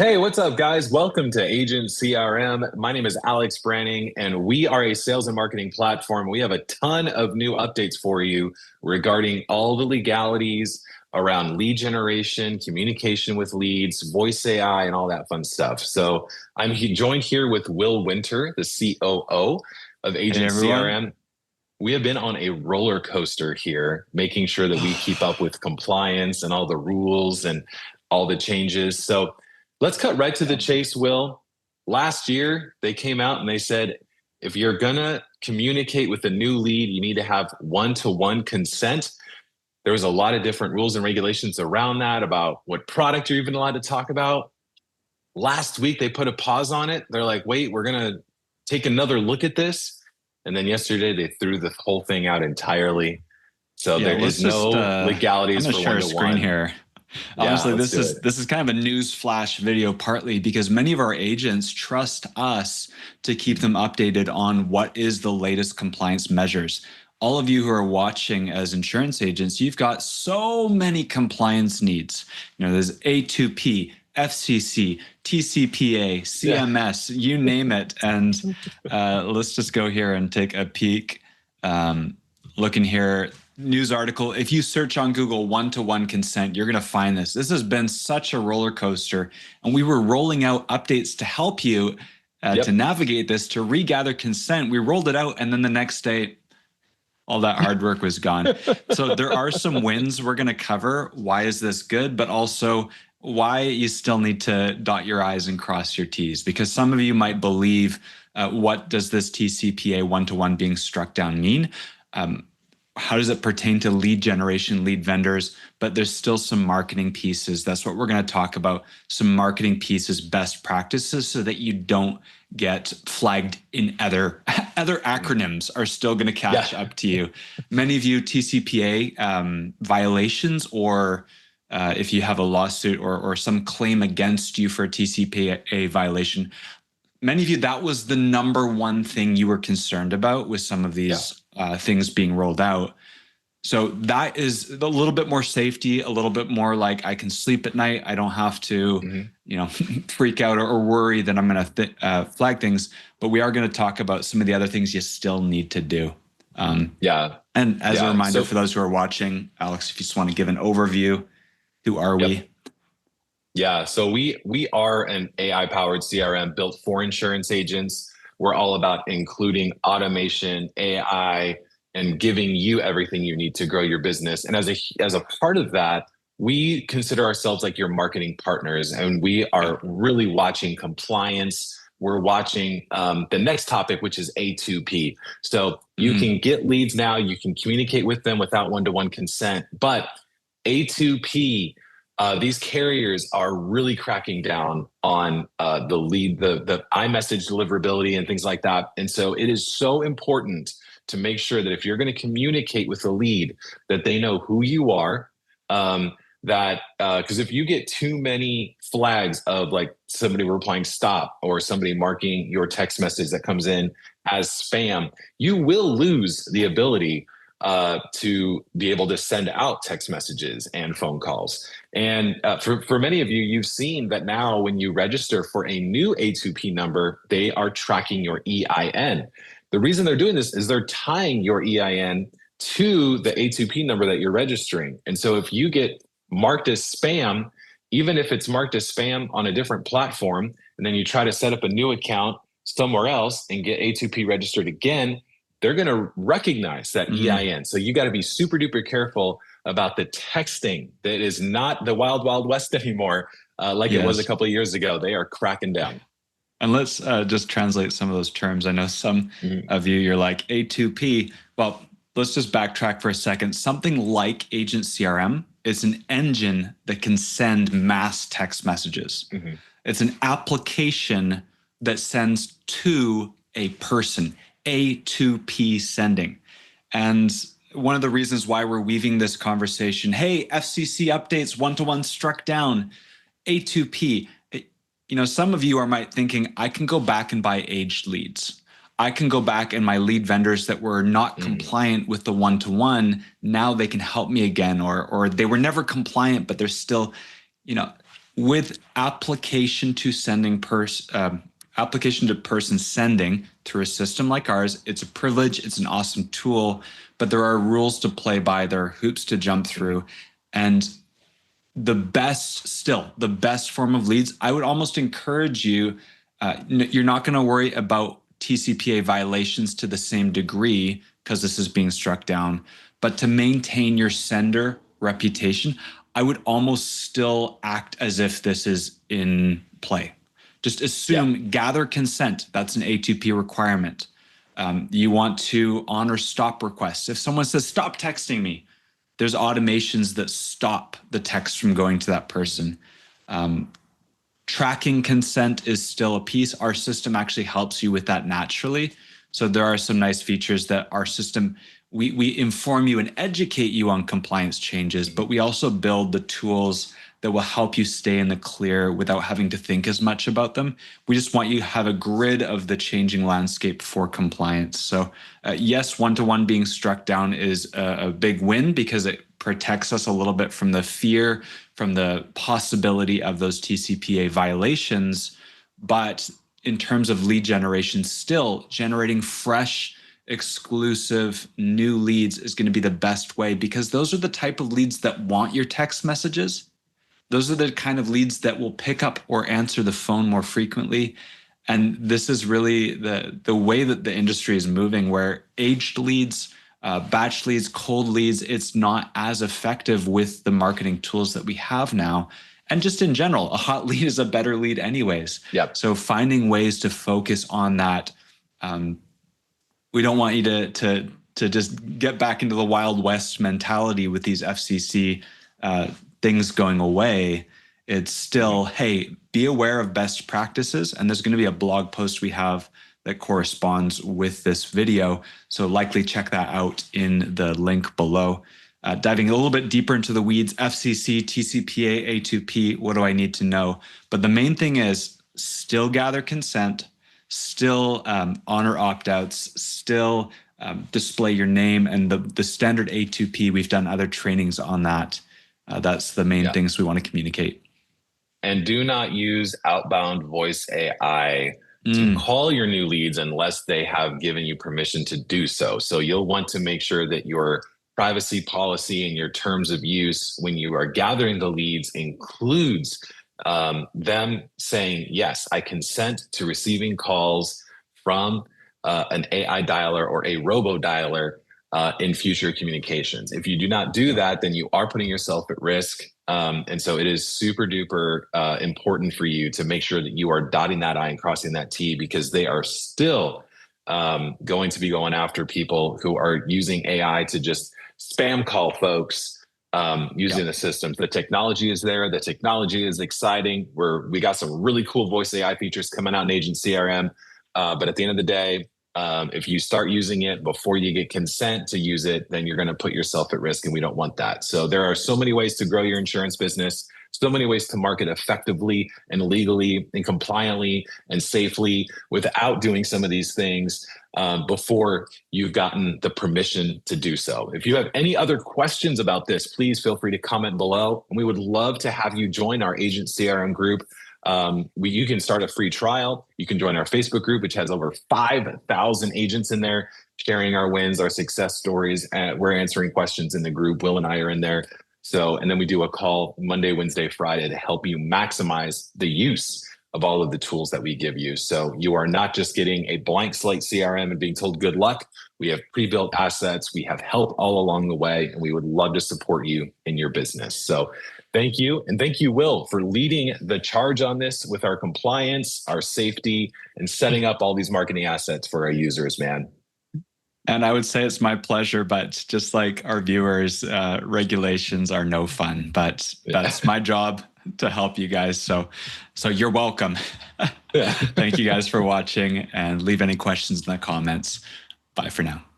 Hey, what's up, guys? Welcome to Agent CRM. My name is Alex Branning, and we are a sales and marketing platform. We have a ton of new updates for you regarding all the legalities around lead generation, communication with leads, voice AI, and all that fun stuff. So I'm joined here with Will Winter, the COO of Hey Agent everyone. CRM. We have been on a roller coaster here, making sure that we keep up with compliance and all the rules and all the changes. So let's cut right to the chase, Will. Last year, they came out and they said, if you're going to communicate with a new lead, you need to have one-to-one consent. There was a lot of different rules and regulations around that about what product you're even allowed to talk about. Last week, they put a pause on it. They're like, wait, we're going to take another look at this. And then yesterday they threw the whole thing out entirely. So Yeah, there let's is just no I'm legalities gonna for share one a to screen one. here. Yeah, Honestly, let's this do is it. this is kind of a news flash video, partly because many of our agents trust us to keep them updated on what is the latest compliance measures. All of you who are watching as insurance agents, you've got so many compliance needs. There's A2P, FCC, TCPA, Yeah. CMS, you name it. And let's just go here and take a peek. Looking here, news article. If you search on Google one-to-one consent, you're going to find this. This has been such a roller coaster, and we were rolling out updates to help you to Yep. navigate this, to regather consent. We rolled it out, and then the next day, all that hard work was gone. So there are some wins we're going to cover. Why is this good? But also why you still need to dot your I's and cross your T's, because some of you might believe, what does this TCPA one-to-one being struck down mean? How does it pertain to lead generation, lead vendors? But there's still some marketing pieces. That's what we're going to talk about. Some marketing pieces, best practices, so that you don't get flagged in other acronyms are still going to Yeah. catch up to you. Many of you TCPA violations, or if you have a lawsuit or some claim against you for a TCPA violation, many of you, that was the number one thing you were concerned about with some of Yeah. these things being rolled out. So that is a little bit more safety, a little bit more like I can sleep at night. I don't have to, Mhm. freak out or worry that I'm going to flag things. But we are going to talk about some of the other things you still need to do. Yeah. And as a Yeah. reminder for So, those who are watching, Alex, if you just want to give an overview, who are yep. we? Yeah, so we are an AI powered CRM built for insurance agents. We're all about including automation, AI, and giving you everything you need to grow your business. And as a part of that, we consider ourselves like your marketing partners, and we Yeah. are really watching compliance. We're watching the next topic, which is A2P. So you Mhm. can get leads now, you can communicate with them without one-to-one consent, but A2P, these carriers are really cracking down on the lead, the iMessage deliverability and things like that. And so it is so important to make sure that if you're going to communicate with the lead, that they know who you are. That because if you get too many flags of like somebody replying stop or somebody marking your text message that comes in as spam, you will lose the ability to be able to send out text messages and phone calls. And for many of you, you've seen that now when you register for a new A2P number, they are tracking your EIN. The reason they're doing this is they're tying your EIN to the A2P number that you're registering. And so if you get marked as spam, even if it's marked as spam on a different platform, and then you try to set up a new account somewhere else and get A2P registered again, they're going to recognize that Mhm. EIN. So you got to be super duper careful about the texting. That is not the wild, wild west anymore, like it was a Yes. couple of years ago. They are cracking down. And let's just translate some of those terms. I know some Mhm. of you, you're like A2P. Well, let's just backtrack for a second. Something like Agent CRM is an engine that can send mass text messages. Mhm. It's an application that sends to a person, A2P sending. And one of the reasons why we're weaving this conversation, hey, FCC updates, one-to-one struck down, A2P. Some of you are might thinking, I can go back and buy aged leads. I can go back and my lead vendors that were not Mhm. compliant with the one-to-one, now they can help me again, or they were never compliant, but they're still, you know, with application to person sending through a system like ours, it's a privilege, it's an awesome tool, but there are rules to play by, there are hoops to jump through. And the best form of leads, I would almost encourage you, you're not going to worry about TCPA violations to the same degree because this is being struck down, but to maintain your sender reputation, I would almost still act as if this is in play. Just assume, gather consent. That's an A2P requirement. You want to honor stop requests. If someone says, stop texting me, there's automations that stop the text from going to that person. Tracking consent is still a piece. Our system actually helps you with that naturally. So there are some nice features that our system, we inform you and educate you on compliance changes, but we also build the tools that will help you stay in the clear without having to think as much about them. We just want you to have a grid of the changing landscape for compliance. So yes, one-to-one being struck down is a big win because it protects us a little bit from the fear, from the possibility of those TCPA violations. But in terms of lead generation, still generating fresh, exclusive new leads is going to be the best way, because those are the type of leads that want your text messages. Those are the kind of leads that will pick up or answer the phone more frequently. And this is really the way that the industry is moving, where aged leads, batch leads, cold leads, it's not as effective with the marketing tools that we have now. And just in general, a hot lead is a better lead anyways. Yep. So finding ways to focus on that. We don't want you to just get back into the Wild West mentality with these FCC things going away. It's still, hey, be aware of best practices. And there's going to be a blog post we have that corresponds with this video. So likely check that out in the link below. Diving a little bit deeper into the weeds, FCC, TCPA, A2P, what do I need to know? But the main thing is still gather consent, still honor opt-outs, still display your name, and the standard A2P, we've done other trainings on that. That's the main things we want to communicate. And do not use outbound voice AI to call your new leads unless they have given you permission to do so. So you'll want to make sure that your privacy policy and your terms of use when you are gathering the leads includes them saying, yes, I consent to receiving calls from an AI dialer or a robo dialer in future communications. If you do not do that, then you are putting yourself at risk. And so it is super duper important for you to make sure that you are dotting that I and crossing that T, because they are still going to be going after people who are using AI to just spam call folks using the systems. The technology is there. The technology is exciting. We got some really cool voice AI features coming out in Agent CRM. But at the end of the day, if you start using it before you get consent to use it, then you're going to put yourself at risk, and we don't want that. So there are so many ways to grow your insurance business, so many ways to market effectively and legally and compliantly and safely without doing some of these things before you've gotten the permission to do so. If you have any other questions about this, please feel free to comment below, and we would love to have you join our Agent CRM group. You can start a free trial. You can join our Facebook group, which has over 5,000 agents in there, sharing our wins, our success stories. We're answering questions in the group. Will and I are in there. So, and then we do a call Monday, Wednesday, Friday to help you maximize the use of all of the tools that we give you. So you are not just getting a blank slate CRM and being told good luck. We have pre-built assets. We have help all along the way, and we would love to support you in your business. So thank you. And thank you, Will, for leading the charge on this with our compliance, our safety, and setting up all these marketing assets for our users, man. And I would say it's my pleasure, but just like our viewers, regulations are no fun, but that's my job to help you guys. So you're welcome. Thank you guys for watching, and leave any questions in the comments. Bye for now.